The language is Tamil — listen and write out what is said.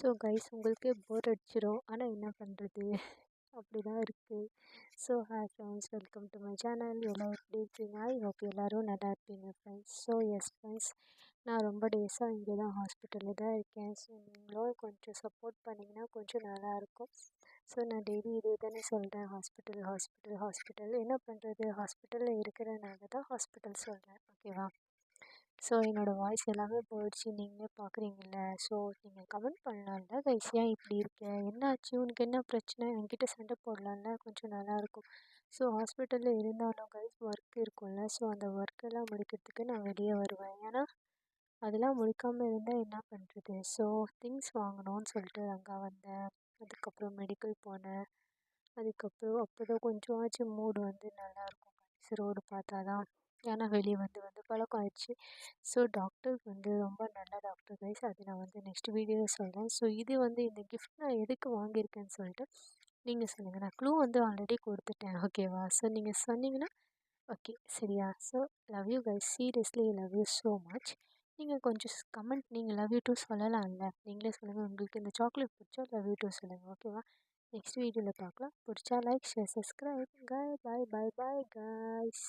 ஸோ கைஸ் உங்களுக்கே போர் அடிச்சிடும், ஆனால் என்ன பண்ணுறது, அப்படி தான் இருக்குது. So hi friends, welcome to my channel. எல்லோரும் எப்படி இருக்கீங்க? ஐ ஹோப் எல்லோரும் நல்லா இருப்பீங்க ஃப்ரெண்ட்ஸ். ஸோ எஸ் ஃப்ரெண்ட்ஸ், நான் ரொம்ப டேஸாக இங்கே தான் ஹாஸ்பிட்டலில் தான் இருக்கேன். ஸோ நீங்களும் கொஞ்சம் சப்போர்ட் பண்ணிங்கன்னா கொஞ்சம் நல்லாயிருக்கும். ஸோ நான் டெய்லி இதே தானே சொல்கிறேன், ஹாஸ்பிட்டல் ஹாஸ்பிட்டல் ஹாஸ்பிட்டல். என்ன பண்ணுறது, ஹாஸ்பிட்டலில் இருக்கிறனால தான் ஹாஸ்பிட்டல் சொல்கிறேன், ஓகேவா? ஸோ என்னோடய வாய்ஸ் எல்லாமே போயிடுச்சு, நீங்களே பார்க்குறீங்கல்ல. ஸோ நீங்கள் கமெண்ட் பண்ணலாம்ல கைஸ், ஏன் இப்படி இருக்க, என்னாச்சு, உனக்கு என்ன பிரச்சனை, என்கிட்ட சண்டை போடலாம்ல, கொஞ்சம் நல்லாயிருக்கும். ஸோ ஹாஸ்பிட்டலில் இருந்தாலும் கைஸ் ஒர்க் இருக்கும்ல. ஸோ அந்த ஒர்க்கெல்லாம் முடிக்கிறதுக்கு நான் வெளியே வருவேன். ஏன்னா அதெல்லாம் முடிக்காமல் இருந்தால் என்ன பண்ணுறது. ஸோ திங்ஸ் வாங்கணும்னு சொல்லிட்டு அங்கே வந்தேன். அதுக்கப்புறம் மெடிக்கல் போனேன். அதுக்கப்புறம் அப்போ தான் கொஞ்சமாச்சும் மூடு வந்து நல்லாயிருக்கும் கைஸ், ரோடு பார்த்தா தான். ஏன்னா வெளியே வந்து வந்து பழக்கம் ஆயிடுச்சு. ஸோ டாக்டர் வந்து ரொம்ப நல்ல டாக்டர் கைஸ், அது நான் வந்து நெக்ஸ்ட் வீடியோவில் சொல்கிறேன். ஸோ இது வந்து இந்த கிஃப்ட் நான் எதுக்கு வாங்கியிருக்கேன்னு சொல்லிட்டு நீங்கள் சொல்லுங்கள். நான் க்ளூ வந்து ஆல்ரெடி கொடுத்துட்டேன், ஓகேவா? ஸோ நீங்கள் சொன்னீங்கன்னா ஓகே, சரியா? So love you guys, seriously love you so much. நீங்கள் கொஞ்சம் கமெண்ட், நீங்கள் லவ் யூ டூ சொல்லலாம்ல, நீங்களே சொல்லுங்கள். உங்களுக்கு இந்த சாக்லேட் பிடிச்சா லவ் யூ டூ சொல்லுங்கள், ஓகேவா? நெக்ஸ்ட் வீடியோவில் பார்க்கலாம். பிடிச்சா லைக், ஷேர், சப்ஸ்கிரைப். பாய் பாய் பாய் பாய் கைஸ்.